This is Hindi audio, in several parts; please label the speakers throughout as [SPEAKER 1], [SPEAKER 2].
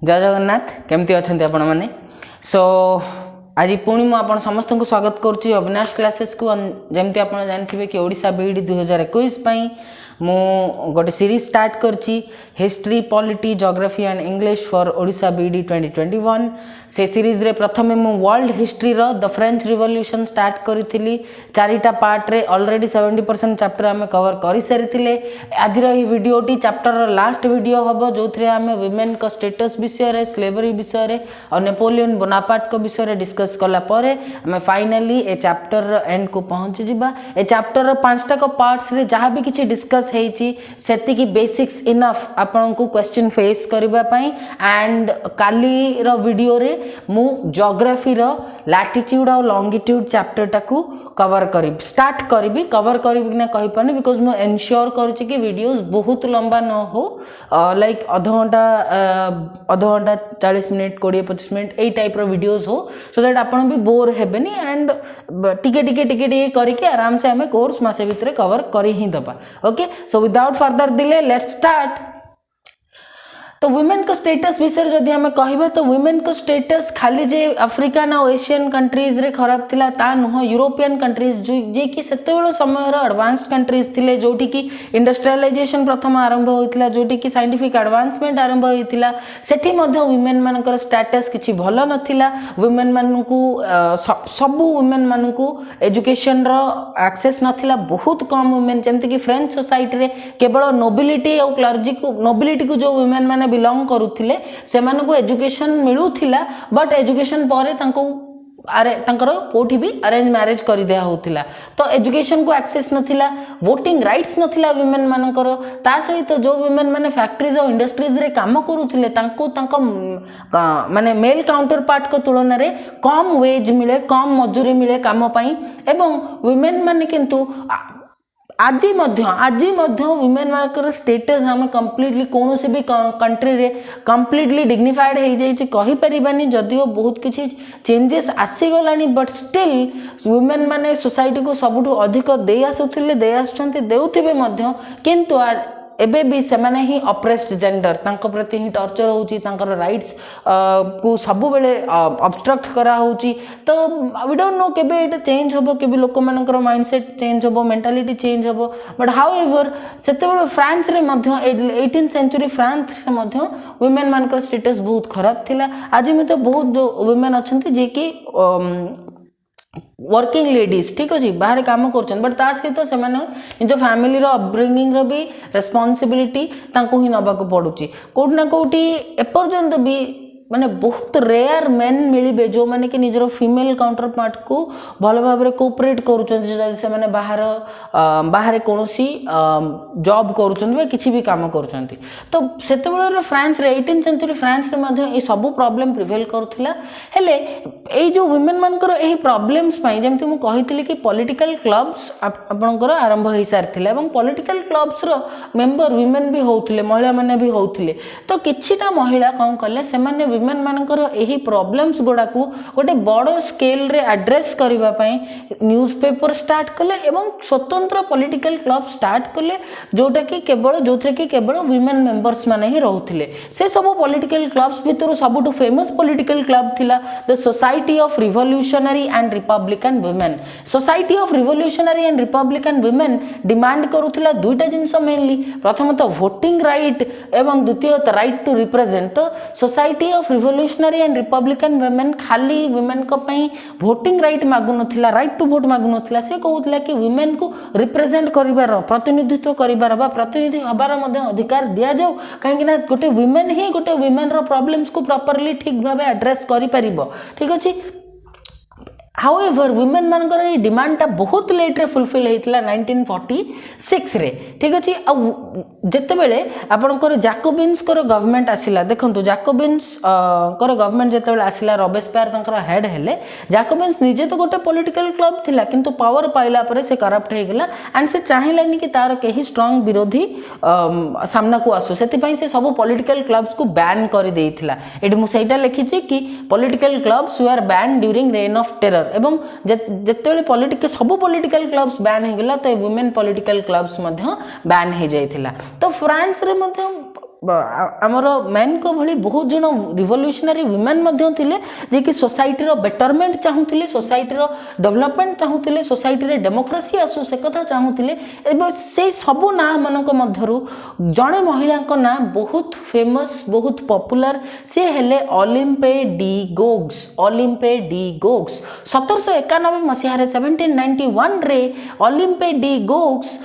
[SPEAKER 1] जय जगन्नाथ केमती अच्छा आपण मैंने सो आज पुणी मुझे समस्त को स्वागत करुच्ची अविनाश क्लासेस को जमती आप जानते कि ओडिशा बीईडी 2021 मु गोटे सीरीज स्टार्ट करची history polity geography and English for Odisha BEd 2021 से सीरीज रे प्रथमे मु वर्ल्ड हिस्ट्री रो द फ्रेंच रिवॉल्यूशन स्टार्ट करी चारिटा पार्ट रे ऑलरेडी 70% चैप्टर आम कवर कर सारी आज भिडियोटी चैप्टर लास्ट वीडियो हम जो थे आम वुमेन को स्टेटस विषय रे स्लेवरी विषय रे और नेपोलियन बोनापार्ट को विषय रे डिस्कस कला परे आम फाइनली ए चैप्टर एंड को पहुंची जिबा ए चैप्टर 5टा को पार्ट्स रे जहाँ भी किसी डिस्कस सेति बेसिक्स इनफ आपन को क्वेश्चन फेस करबा पई एंड काली रो वीडियो रे मु ज्योग्राफी रो लैटिट्यूड और लॉन्गिट्यूड चैप्टर टाकू कवर करी स्टार्ट करी कवर करी ना कहि पानी बिकॉज मु एन्श्योर करूची कि वीडियोस बहुत लंबा न हो लाइक आधा घंटा 40 मिनट 20-25 मिनट ए टाइप रो वीडियोस हो सो दैट आपन भी बोर हेबेनी एंड टिके करके आराम से हमें कोर्स मासे भितर कवर करी ही दबा okay so without further delay let's start तो वुमेन को स्टेटस विषय जदि हमें कहबा तो वुमेन को स्टेटस खाली जे अफ्रिकान और एशियन कंट्रीज रे खराब थिला ता नुह यूरोपियन कंट्रीज जे कि सेते बेलो समय रो एडवांस्ड कंट्रीज थिले जोठी कि इंडस्ट्रियलाइजेशन प्रथम आरंभ होइतिला जोठी कि साइंटिफिक एडवांसमेंट आरंभ होइतिला सेठी मध्ये वुमेन मानकर स्टेटस किछि भलो नथिला वुमेन मानकू सब वुमेन मानकू एजुकेशन रो एक्सेस नथिला बहुत कम वुमेन जेमति कि फ्रेंच सोसाइटी रे केवल नोबिलिटी और क्लर्जी को नोबिलिटी को जो वुमेन माने बिलोंग करुथिले से मानको एजुकेशन मिलुथिला बट एजुकेशन परे तांको अरे तांकर कोठी भी अरेंज मैरिज कर दिया होतिला तो एजुकेशन को एक्सेस नथिला वोटिंग राइट्स नथिला वुमेन मानकर ता सहित जो वुमेन माने फैक्ट्रीज और इंडस्ट्रीज रे काम करुथिले तांको तांको माने मेल काउंटर पार्ट को तुलना रे कम वेज मिले कम मजूरी मिले काम पई एवं वुमेन माने किंतु आज वुमेन मार्कर स्टेटस हम कंप्लीटली कौन से भी कंट्री रे कंप्लीटली डिग्निफाइड हो जाइए कहि परिबानी जदियो बहुत किसी चेंजेस आसी गलानी बट स्टिल वुमेन माने सोसाइटी को सबुठु अधिक दे आसुथिले दे आसुछंती देउथिबे मध्य किंतु एबे भी सेमाने ही ऑप्रेस्ड जेंडर तांको प्रति ही टॉर्चर होची तांकर राइट्स को सब बेले ऑब्स्ट्रक्ट करा होची तो वी डोंट नो केबे एटा चेंज होबो केबे लोक मानकर माइंडसेट चेंज होबो मेंटालिटी चेंज होबो बट हाउएवर सेते बेले फ्रांस रे मध्य 18th सेंचुरी फ्रांस से मध्य वुमेन मानकर स्टेटस बहुत खराब थिला आज में तो बहुत जो वुमेन अछंती जे कि वर्किंग लेडीज ठीक अच्छे बाहर काम कर बट ता सहित से निज फैमिली अपब्रिंगिंग रो भी रेस्पॉन्सिबिलिटी तांको ही नबाक पड़ुची कोठी ना कोठी एपर्यंत भी माने बहुत रेयर मेन मिलिबे जो माने कि निजर फीमेल काउंटर पार्ट को भल भाव में कोऑपरेट करूछन से माने बाहर कोनोसी जॉब करूछन किछि भी काम करूछन तो सेते बेले फ्रांस रे 18th सेंचुरी फ्रांस रे मध्ये ए सब प्रॉब्लम प्रिवेल करूथिला हेले ए जो वुमेन मानकर एही प्रॉब्लम्स पई जेमति मु कहितली कि पॉलिटिकल क्लब्स आपनकर आरंभ होई सारथिला एवं पॉलिटिकल क्लब्स रो मेंबर वुमेन भी होउथिले महिला माने भी होउथिले तो किछिटा महिला कोन कले से माने वुमेन मानकर एही प्रॉब्लम्स गुडा को गोटे बड़ स्केल रे एड्रेस करबा पई न्यूज़पेपर स्टार्ट कले एवं स्वतंत्र पॉलिटिकल क्लब स्टार्ट कले जोटा कि केवल वुमेन मेंबर्स माने ही रहउथिले से सब पॉलिटिकल क्लब्स भितर सबुठु फेमस पॉलिटिकल क्लब थिला the society of revolutionary and republican women society of revolutionary and republican women demand करूथिला दुईटा जिंस मेनली प्रथमतः वोटिंग राइट एवं द्वितीयतः राइट टू रिप्रेजेंट तो society of revolutionary and republican women खाली वुमेन को पई वोटिंग राइट मागु नथिला राइट टू वोट मागु नथिला से कहउथिला कि वुमेन को रिप्रेजेंट करिवार प्रतिनिधित्व करिवार बा प्रतिनिधि हबार मध्ये अधिकार दिया जाऊ काहे ना गोटे वुमेन ही गोटे वुमेन रो प्रॉब्लम्स को प्रॉपर्ली ठीक भाबे एड्रेस करि परिबो ठीक अछि हाउएवर वुमेन मानकर ये डिमांड टा बहुत लेट रे फुलफिल होइतिला 1946 रे ठीक अछि आ जते बेले आपनकर जैकोबिन्स कर गवर्नमेंट आसिला देखंतु जैकोबिन्स कर गवर्नमेंट जते बेले आसिला रॉबेस्पियर तंकर हेड हेले जैकोबिन्स निजे तो गोटे पॉलिटिकल क्लब थिला किंतु पावर पाइला परे से करप्ट हे गेला एंड से चाहिलानी कि तार केही स्ट्रांग विरोधी सामना को आसु सेति पई से सब पॉलिटिकल क्लब्स को बैन कर देइथिला एडी मु सेटा लिखिछि कि political clubs were ban during rain of terror एवं जेतेबेले पॉलिटिकल सब पॉलिटिकल क्लब्स बैन हो गला तो वुमेन पॉलिटिकल क्लब्स बैन हो जाइथिला तो फ्रांस रे आमर मैन को भली बहुत जन रिवोल्यूशनरी वुमेन जे कि सोसाइटी रो बेटरमेंट चाहूले सोसाइटी रो डेवलपमेंट चाहूले सोसाइटी रे डेमोक्रेसी आसु से कथा चाहूले एवं से सबू ना मानक मध्यरु जड़े महिला ना बहुत फेमस बहुत पॉपुलर सी हेले ओलिम्पे डी गोग्स 1791 मसीह 1791 रे ओलिम्पे डी गोग्स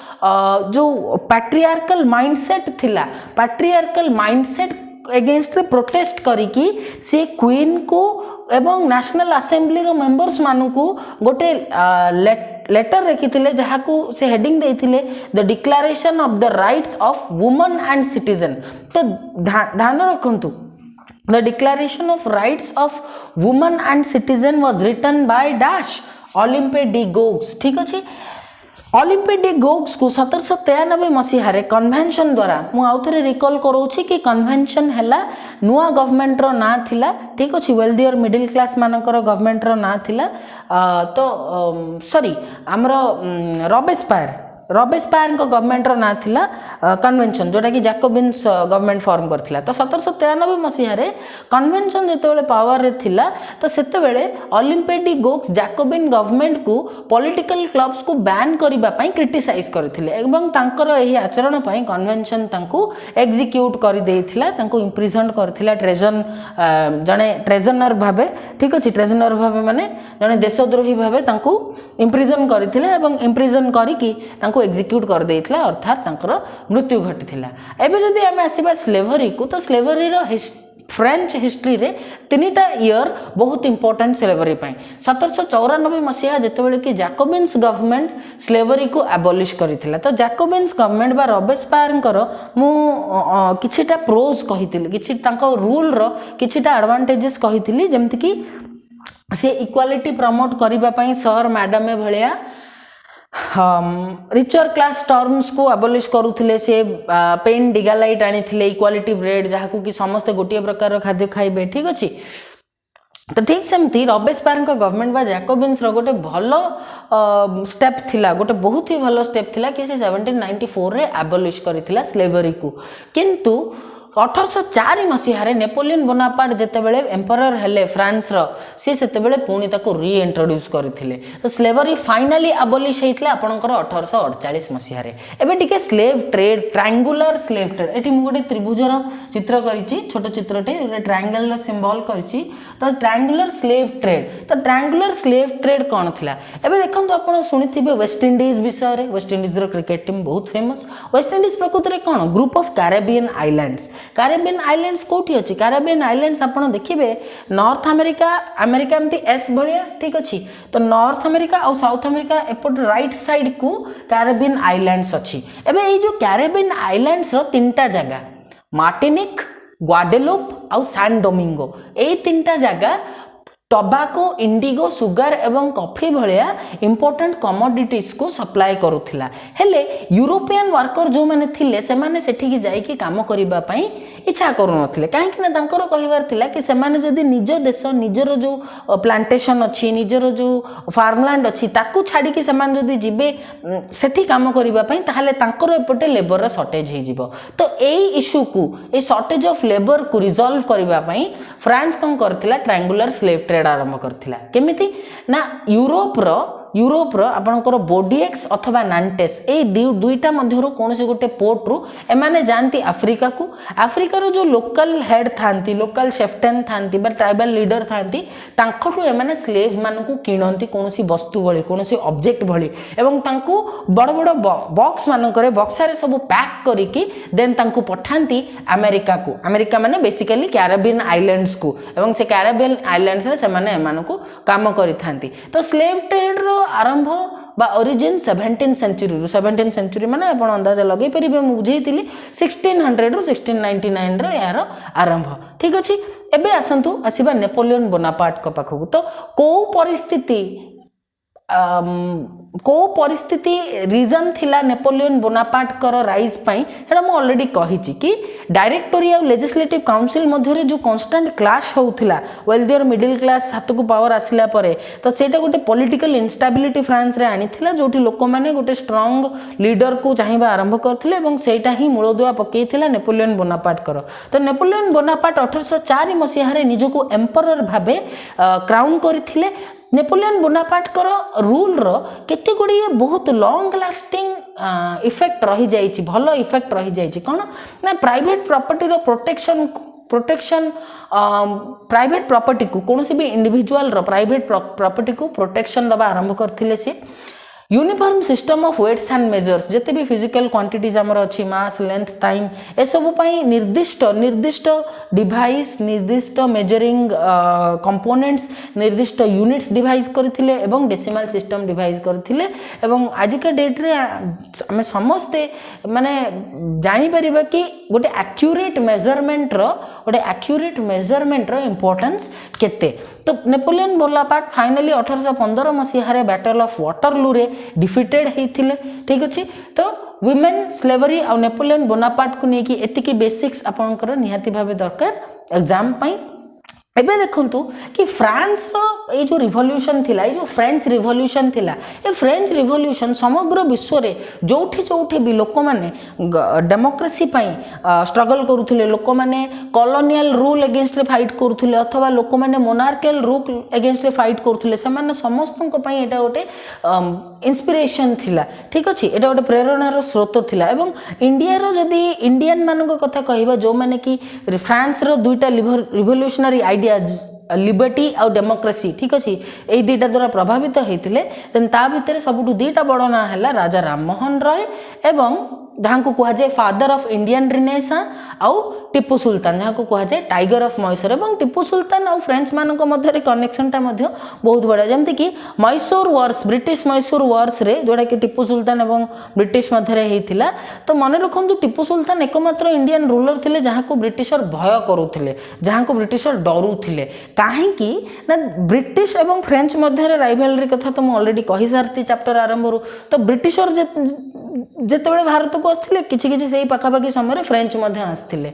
[SPEAKER 1] जो पैट्रियार्कल माइंडसेट थिला पैट्रियार्कल माइंडसेट एगेंस्ट रे प्रोटेस्ट करिकी से क्वीन को एवं नेशनल असेंबली रो मेंबर्स मानु को गोटे लेटर रखिथिले जहा को से हेडिंग देथिले the declaration of the rights of woman and citizen. तो ध्यान रखंतु the declaration of rights of woman and citizen was written by dash Olympe de Gouges. ठीक अछि ओलिम्पे डी गोग्स को 1793 मसीह कन्वेंशन द्वारा मु आउ थे रिकॉल करोछि कि कन्वेंशन हैला नुआ गवर्नमेंट रो ना थिला। ठीक अछि वेल्दी और मिडिल क्लास मानकर गवर्नमेंट रो ना थिला तो सॉरी हमरो रॉबेस्पायर को गवर्नमेंट रो ना थिला कन्वेंशन जोटा कि जैकोबिन्स गवर्नमेंट फॉर्म करथिला। तो 1793 मसीह कन्वेंशन जेतेबेले पावर रे थिला तो सेतेबेले ओलिम्पे डी गोग्स जैकोबिन गवर्नमेंट को पॉलिटिकल क्लब्स को बैन करिबा पई क्रिटिसाइज करथिले एवं तांकर एही आचरण पई कन्वेंशन तांको एग्जीक्यूट करि देथिला तांको इम्प्रिजन करथिला ट्रेजन जने ट्रेजनर भाबे। ठीक अछि ट्रेजनर भाबे माने जने देशद्रोही भाबे तांको इम्प्रिजन करथिले एवं इम्प्रिजन करिकी एग्जीक्यूट कर देइथिला अर्थात तांकर मृत्यु घटिथिला। एबे जदि आमे आसीबा स्लेवरी को तो स्लेवरी रो फ्रेंच हिस्ट्री रे तीनटा ईयर बहुत इंपोर्टेंट स्लेवरी पई 1794 मसीहा जेतेबेले कि जैकोबिन्स गवर्नमेंट स्लेवरी को एबॉलिश करिथिला। तो जैकोबिन्स गवर्नमेंट बा रॉबेस्पायर मु किछिटा प्रोज कहिथिली किछि तांको रूल रो किछिटा एडवांटेजेस कहिथिली जेमति कि से इक्वालिटी प्रमोट करिबा पई सर मैडम भलिया रिचर क्लास टर्म्स को एबॉलिश करुथिले से पेन डिगालाइट आनी इक्वालिटी ब्रेड जहाँ को कि समस्ते गोटे प्रकार खाद्य खाइबे। ठीक अच्छे तो ठीक सेमती रॉबेस्पायर गवर्नमेंट बा जैकोबिन्स रो गोटे भलो स्टेप थिला गोटे बहुत ही भलो स्टेप थिला कि से 1794 रे एबॉलिश करिथिला स्लेवरी को। किंतु 1804 मसीह नेपोलियन बोनापार्ट जेतेबेले एम्परर हेले फ्रांस रो सी सेतेबेले पुणी ताको रीइंट्रोड्यूस करथिले। तो स्लेवरी फाइनली एबॉलिश हेइतले आपनकर 1848 मसीह रे। एबे टिके slave trade triangular slave trade एठी मु गोटे त्रिभुजर चित्र करिछि छोट चित्रटे ट्रायंगल रो सिंबल करिछि। तो ट्रायंगुलर स्लेव ट्रेड तो ट्रायंगुलर स्लेव ट्रेड कोन थिला एबे देखंतु आपण सुनिथिबे वेस्ट इंडीज विषय रे। वेस्ट इंडीज रो क्रिकेट टीम बहुत फेमस। वेस्ट इंडीज प्रकृति रे कोन group of Caribbean islands. Caribbean islands कोठी अछि कैरेबियन आइलैंड्स आपण देखिबे नॉर्थ अमेरिका अमेरिका एमती एस भलिया। ठीक अछि तो नॉर्थ अमेरिका और साउथ अमेरिका एपट राइट साइड को कैरेबियन आइलैंड्स अछि। एबे ए जो कैरेबियन आइलैंड्स रो तीनटा जगह मार्टिनिक ग्वाडेलूप और सैन डोमिंगो ए तीनटा जगह टोबाको इंडिगो सुगर एवं कॉफी भलिया इंपोर्टेंट कमोडिटीज को सप्लाई करुथिला। हेले यूरोपियन वर्कर जो माने थिले से माने सेठी की जाई की काम करिबा पई इच्छा करू नथिले काहेकि ना तांकर कहिबार थिला कि से माने जदी निज देश निजर जो प्लांटेशन अछि निजर जो फार्मलैंड अछि ताकू छाडी की से माने जदी जिबे सेठी काम करिबा पई ताहाले तांकर एपटे लेबर रा शॉर्टेज हे जिवो। तो एई इशू को ए शॉर्टेज ऑफ लेबर को रिजॉल्व करिबा पई फ्रांस कोन करथिला ट्रायंगुलर स्लेव ट्रेड आरंभ करथिला। केमिति ना यूरोप रो आपनकर बोडिएक्स अथवा नांटेस ए दुईटा मध्यरो कोनसे गोटे पोर्ट रु एमाने जानती अफ्रीका को। अफ्रीका रो जो लोकल हेड थांती लोकल शेफ्टेन थांती बा ट्राइबल लीडर थांती तांकठु एमाने स्लेव मानकु किणंती कोनसी वस्तु भली कोनसी ऑब्जेक्ट भली एवं तांकु बड़ बड़ बॉक्स मानकरे बक्सारे सब पैक करिकी देन तांकु पठांती अमेरिका को। अमेरिका माने बेसिकली कैरेबियन आइलैंड्स को एवं से कैरेबियन आइलैंड्स रे से माने एमानकु काम करि थांती। तो स्लेव ट्रेड रो आरंभ बा ओरिजिन 17th सेंचुरी माने आपण अंदाजा लगे परिबे मु बुझेइतिली 1600 रु 1699 रे यार आरंभ। ठीक अछि एबे आसंतु आसीबा नेपोलियन बोनापार्ट को पाखकु। तो को परिस्थिति को परिस्थिति रीजन थिला नेपोलियन बोनापार्ट कर राइज पाई हेडा मु ऑलरेडी कही कि डायरेक्टोरी और लेजिस्लेटिव काउंसिल मध्य जो कांस्टेंट क्लाश होउथिला वेल्दी और मिडिल क्लास हाथ को पावर आसिला परे तो सेटा गोटे पॉलिटिकल इनस्टेबिलिटी फ्रांस रे आनीथिला जोठी लोक माने गोटे स्ट्रांग लीडर को चाहिबा आरंभ करथिले एवं सेटा ही मूलदुआ पकेइथिला नेपोलियन बोनापार्ट कर तो नेपोलियन बोनापार्ट 1804 मसीहा रे निजको एम्परर भाबे क्राउन करथिले नेपोलियन बोनापार्ट कर रूल रो केते गुडी बहुत लॉन्ग लास्टिंग इफेक्ट रही जाइछि भलो इफेक्ट रही जाइछि कोन ना प्राइवेट प्रॉपर्टी रो प्रोटेक्शन प्राइवेट प्रॉपर्टी को कौन भी इंडिविजुअल रो प्राइवेट प्रॉपर्टी को प्रोटेक्शन दबा आरंभ करथिले से uniform system of weights and measures जिते भी फिजिकल क्वांटिटीज हमर अछि मास लेंथ टाइम ए सब पई निर्दिष्ट निर्दिष्ट डिवाइस निर्दिष्ट मेजरिंग कंपोनेंट्स निर्दिष्ट यूनिट्स डिवाइस करथिले एवं डेसिमल सिस्टम डिवाइस करथिले एवं आज के डेट रे हमें समस्ते माने जानि परिबा कि गोटे एक्यूरेट मेजरमेंट रो इंपोर्टेंस केते तो नेपोलियन बोनापार्ट फाइनली 1815 मसीहा रे बैटल ऑफ वाटरलू रे डिफिटेड हेथिले ठीक अछि तो वुमेन स्लेवरी और नेपोलियन बोनापार्ट को नेकी एतिकी बेसिक्स आपनकर निहाती भाबे दरकार एग्जाम पई एबे देखंतु कि फ्रांस रो ए जो रिवॉल्यूशन थिला ए जो फ्रेंच रिवॉल्यूशन थिला ए फ्रेंच रिवॉल्यूशन समग्र विश्व रे जोठी भी लोक माने डेमोक्रेसी पई स्ट्रगल करूथिले लोक माने कॉलोनियल रूल अगेंस्ट रे फाइट करूथिले अथवा लोक माने मोनार्कियल रूल अगेंस्ट रे फाइट करूथिले समान समस्तन पई एटा गोटे इंस्पिरेशन थिला ठीक अछि एटा गोटे प्रेरणार स्रोत थिला एवं इंडिया रो जदी इंडियन मानको कथा कहिबा जो माने कि फ्रांस रो दुईटा रिवॉल्यूशनरी लिबर्टी और डेमोक्रेसी ठीक अच्छे यही दुईटा द्वारा प्रभावित होते देन ता भितर सबुठु दुईटा बड़ ना है राजा राममोहन रॉय एवं जहाँ को कह जाए फादर ऑफ इंडियन रिनेसां आउ टीपू सुल्तान जहाँ को कह जाए टाइगर ऑफ मैसूर एवं टीपू सुल्तान और फ्रेंच मान मध्य कनेक्शन टा बहुत बड़ा जमती कि Mysore wars British Mysore wars रे जोड़ा कि टीपू सुल्तान एवं ब्रिटिश मध्य होता तो मन रखु टीपू सुल्तान एकमात्र इंडियन रूलर थे जहाँ को ब्रिटिशर भय करुले जहाँ को ब्रिटिशर डरुले कहीं ना ब्रिटिश एवं फ्रेंच मध्य राइवलरी कथा तो मुझे ऑलरेडी कही सारी चैप्टर आरंभ तो ब्रिटिशर जेतेबेले भारत को आसथिले किछि किछि सेही पाखापाखि समय फ्रेंच मध्य आसथिले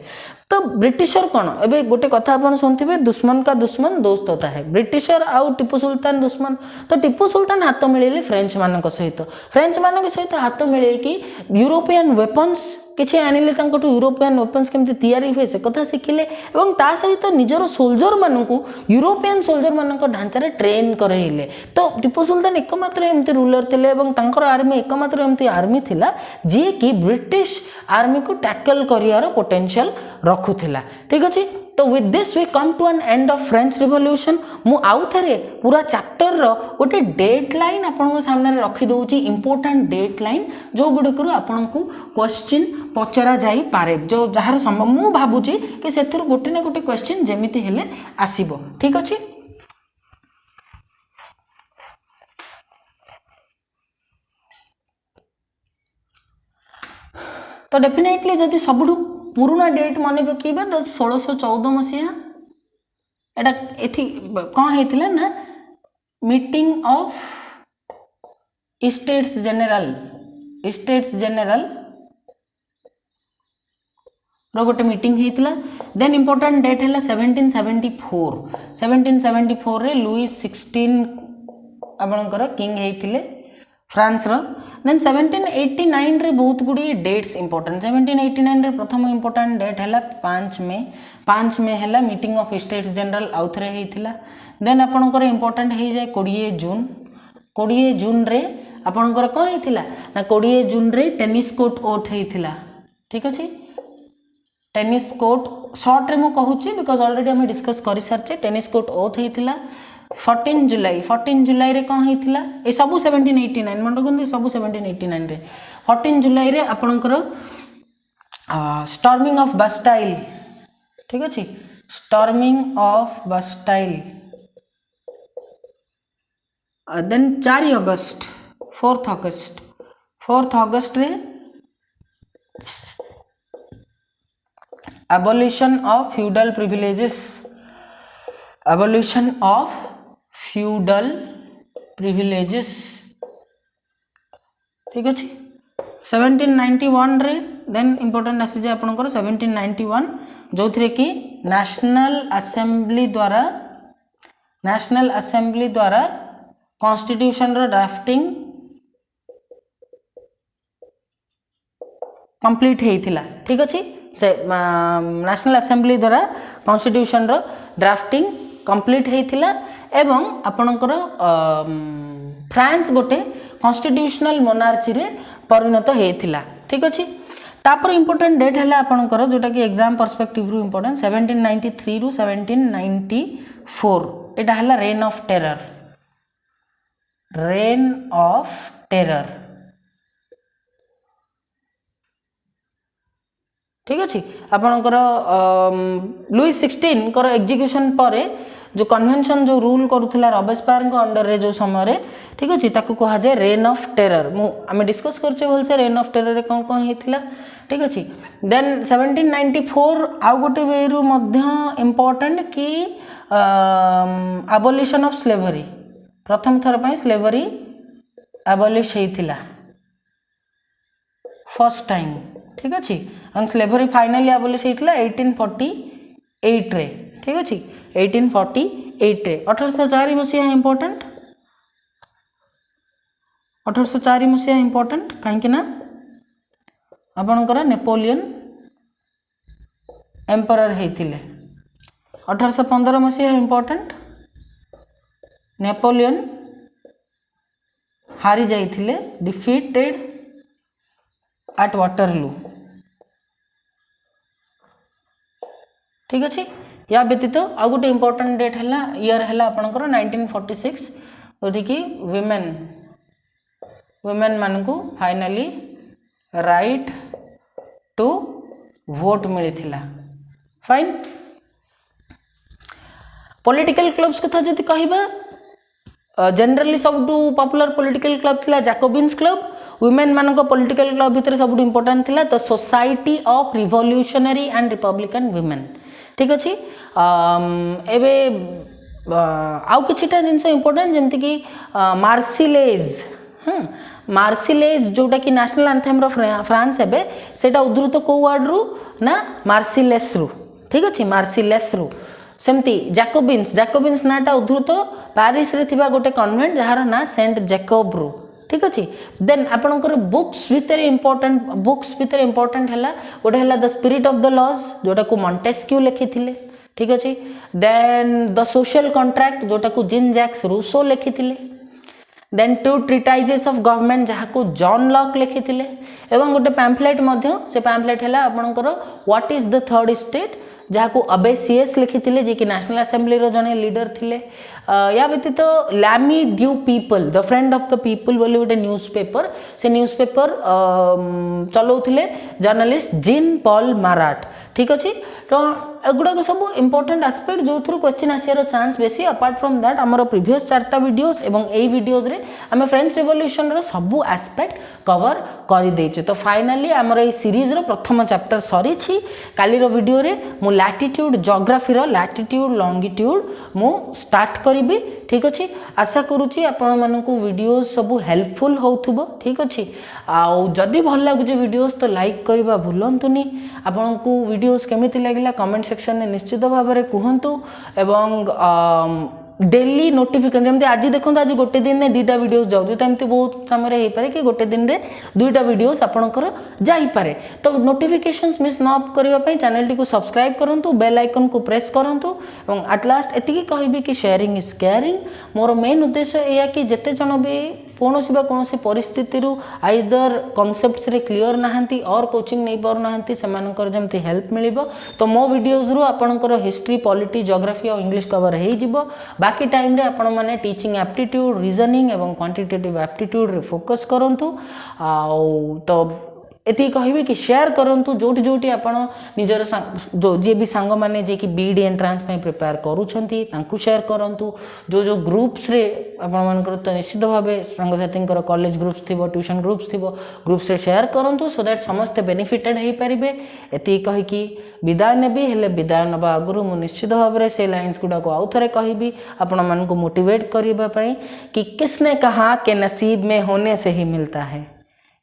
[SPEAKER 1] तो ब्रिटिशर कौन एबे गोटे कथा आपण सुनथिबे दुश्मन का दुश्मन दोस्त होता है ब्रिटिशर आउ टीपू सुल्तान दुश्मन तो टीपू सुल्तान हाथ मिलेले फ्रेंच मानक सहित हाथ मिले कि यूरोपियन वेपन्स किछि आनिले तांकटु यूरोपियन वेपन्स केमति तयारी हुए से कथा शिखिले एवं ता सहित निजर सोल्जर मानकु यूरोपियन सोल्जर मानक ढांचा रे ट्रेन करैले तो टीपू सुल्तान एकमात्र एमति रूलर थिले एवं तांकर आर्मी एकमात्र एमति आर्मी थिला जे कि ब्रिटिश आर्मी को टैकल करियार पोटेंशियल रखुथिला ठीक अछि तो with this we come to an end of French Revolution मु आउ थरे पूरा चैप्टर रो गोटे डेडलाइन आपन सामने रखि दउची इंपोर्टेंट डेडलाइन जो गुडे करू आपन को क्वेश्चन पचरा जाई पारे जो जहार संभव मु भाबुची कि सेथर गोटे ना गोटे क्वेश्चन जेमिति हेले आसीबो ठीक अछि तो डेफिनेटली जदि सबुठु पुराना डेट मन पकेबा तो 1614 मसीहा एटा एथि कौन होता ना मीटिंग ऑफ स्टेट्स जनरल रो गोटे मीटिंग होता देन इंपोर्टेंट डेट है 1774 रे लुई 16 आपणकर किंग होते फ्रांस रो देन 1789 रे बहुत गुडी डेट्स इंपोर्टेंट 1789 रे प्रथम इंपोर्टेंट डेट है 5 में है मीटिंग ऑफ स्टेट्स जनरल आउ थे होता देन आपणकर इंपोर्टेंट हो जाए 20 जून रे आपणकर कौन होता ना 20 जून रे टेनिस कोर्ट ओथ होता ठीक अच्छे टेनिस कोर्ट शॉर्ट रे मु कहूची बिकॉज ऑलरेडी हमें डिस्कस कर सारी टेनिस कोर्ट ओथ होता 14 जुलाई रे कौन होता ये सब 1789 मन रखते सब 1789 रे 14 जुलाई रे आपणकर स्टॉर्मिंग ऑफ बास्टाइल ठीक अच्छे स्टॉर्मिंग ऑफ बास्टाइल देन 4 अगस्त 4th अगस्त रे abolition of feudal privileges ठीक अच्छे 1791 रे देन इंपोर्टेंट आसी जाए आपनकर 1791 जो थे कि नेशनल असेंबली द्वारा कॉन्स्टिट्यूशन रो ड्राफ्टिंग कंप्लीट होइथिला ठीक अच्छे नेशनल असेंबली द्वारा कॉन्स्टिट्यूशन रो ड्राफ्टिंग कंप्लीट होइथिला एवं आपनकर फ्रांस गोटे कॉन्स्टिट्यूशनल मोनार्ची रे परिणत होइथिला ठीक अच्छे तापर इंपोर्टेंट डेट है आपनकर जोटा कि एग्जाम पर्सपेक्टिव रु इंपोर्टेंट 1793 रु 1794 एटा हला रेन ऑफ टेरर ठीक अच्छे आपनकर लुई 16 कर एग्जीक्यूशन पर जो कन्वेंशन जो रूल करुला रॉबेस्पियर को अंडर रे जो समय रे ठीक अच्छे ताकू कहा जाए रेन ऑफ टेरर आम डिस्कस करछे भलसे रेन ऑफ टेरर रे कौन कौन होइथिला ठीक अच्छे देन 1794 आउ गोटे वे रु मध्य इंपोर्टेंट कि एबोलिशन ऑफ स्लेवरी प्रथम थर पई स्लेवरी एबोलिश होइथिला फर्स्ट टाइम ठीक अच्छे स्लेवरी फाइनली एबोलिश होइथिला 1848 रे ठीक अच्छे 1848 रे 1804 मसीहा इंपोर्टेंट 1804 मसीहा इंपोर्टेंट कहीं ना आपनकर नेपोलियन एम्परर होइथिले 1815 मसीहा इंपोर्टेंट नेपोलियन हारी जाइथिले डिफीटेड एट वाटरलू ठीक अच्छे या व्यतीत आ गोटे इंपोर्टेंट डेट है ईयर है आपनकर 1946 जोटि कि वुमेन मान को फाइनली राइट टू वोट मिलता फाइन पॉलिटिकल क्लब्स कथा जदि कहबा जनरली सब पॉपुलर पॉलिटिकल क्लब थिला जैकोबिन्स क्लब वुमेन मान पॉलिटिकल क्लब भितर सब इंपोर्टेंट थिला the society of revolutionary and republican women ठीक अच्छे एबे आउ किछिटा जिनस इंपोर्टेंट जमती कि मार्सिलेज जोटा कि नेशनल एंथेम रो फ्रांस एबे सेटा उद्धृत को वर्ड रु ना मार्सिलेस रु ठीक अच्छे मार्सिलेस रु सेमती जैकोबिन्स नाटा उद्धृत पेरिस रे थिबा गोटे कन्वेंट जहार ना सेंट जैकोब रु ठीक अच्छे देन आपनकर बुक्स भितर इंपोर्टेंट है गोटे है the spirit of the laws जोटा को मॉन्टेस्क्यू लिखिथिले ठीक अच्छे देन द सोशल कॉन्ट्रैक्ट जोटा को जीन जैक्स रूसो लिखिथिले then two treatises of government जहाँ को जॉन लॉक लिखिथिले एवं गोटे पैम्फलेट मध्य से पैम्फलेट है आपनकर what is the third state जहाँ को अबे सीएस लिखिथिले जे कि नेशनल असेंबली रो जने लीडर थिले या व्यतीत Lammy due people the friend of the people बोली गोटे न्यूज़पेपर से न्यूज़पेपर चलाउथिले जर्नलिस्ट जीन पॉल माराट ठीक अच्छे तो एगुड़ा सब इंपोर्टेंट एस्पेक्ट जो थ्रू क्वेश्चन आसार चांस बेसी अपार्ट फ्रॉम दैट आमर प्रीवियस 4टा वीडियोस एवं एई वीडियोस रे आम फ्रेंच रिवोल्यूशन रो सब एस्पेक्ट कवर कर देचे तो फाइनली आमर ए सीरीज रो प्रथम चैप्टर सरी छी काली रो वीडियो रे मु लैटिट्यूड ज्योग्राफी रो लैटिट्यूड लॉन्गिट्यूड मु स्टार्ट करिबी ठीक अच्छे आशा करुच्ची आपण मानकु वीडियोस सब हेल्पफुल होथुबो ठीक अच्छे आउ जदि भल लागुचे वीडियोस तो लाइक करबा भूलंतुनी आपनकु वीडियोस केमिति लागिला कमेंट सेक्शन में निश्चित भाव में कहतु एवं डेली नोटिफिकेशन जमी आज देखो आज गोटे दिन में 2टा वीडियोस जाऊँ तो एमती बहुत समय हो पारे कि गोटे दिन में 2टा वीडियोस आपणकर जापे तो नोटिफिकेशन मिस न करने चैनल टी सब्सक्राइब करूँ बेल आइकन को प्रेस करूँ और एट लास्ट एति कहबी कि sharing is caring more main उद्देश्य यह कि जिते जन भी कौन कौन परिस्थिति आइदर कॉन्सेप्ट्स रे क्लियर नहांती और कोचिंग नहीं पार ना से जमती हेल्प मिल तो मो वीडियोज रु आपणकर हिस्ट्री पॉलिटी ज्योग्राफी और इंग्लिश कवर हो बाकी टाइम रे आपण माने टीचिंग एप्टीट्यूड रीजनिंग एवं क्वांटिटेटिव एप्टीट्यूड रे फोकस करंतु तो एति कहबी कि शेयर करंतु जोटी जोटी आपण निजर जो जे भी सांग माने जे कि बीडी एंट्रेंस पे प्रिपेयर करूछंती तांकु शेयर करंतु जो ग्रुप्स रे आपण मानकर तो निश्चित भाबे संग साथींकर कॉलेज ग्रुप्स थिबो ट्यूशन ग्रुप्स थिबो ग्रुप्स रे शेयर करंतु सो दैट समस्त बेनिफिटेड हे परिबे एति कहि कि विदाय नेबी हेले विदाय नबा आगुरु मु निश्चित भाबरे से लाइंस गुडा को आउथरे कहबी आपण मान को मोटिवेट करिबा पई कि किसने कहा कि नसीब में होने से ही मिलता है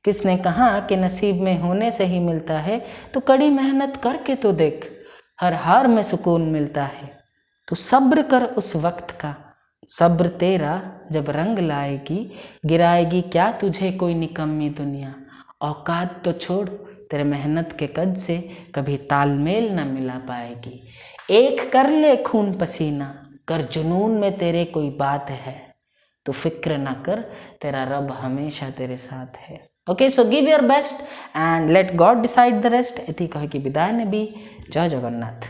[SPEAKER 1] किसने कहा कि नसीब में होने से ही मिलता है, तो कड़ी मेहनत करके तो देख, हर हार में सुकून मिलता है। तो सब्र कर उस वक्त का, सब्र तेरा जब रंग लाएगी, गिराएगी क्या तुझे कोई निकम्मी दुनिया। औकात तो छोड़, तेरे मेहनत के कद से कभी तालमेल न मिला पाएगी। एक कर ले खून पसीना, कर जुनून में तेरे कोई बात है, तो फिक्र ना कर, तेरा रब हमेशा तेरे साथ है। Okay, so give your best and let God decide the rest. एति कह कि विदाय नेबी। जय जगन्नाथ।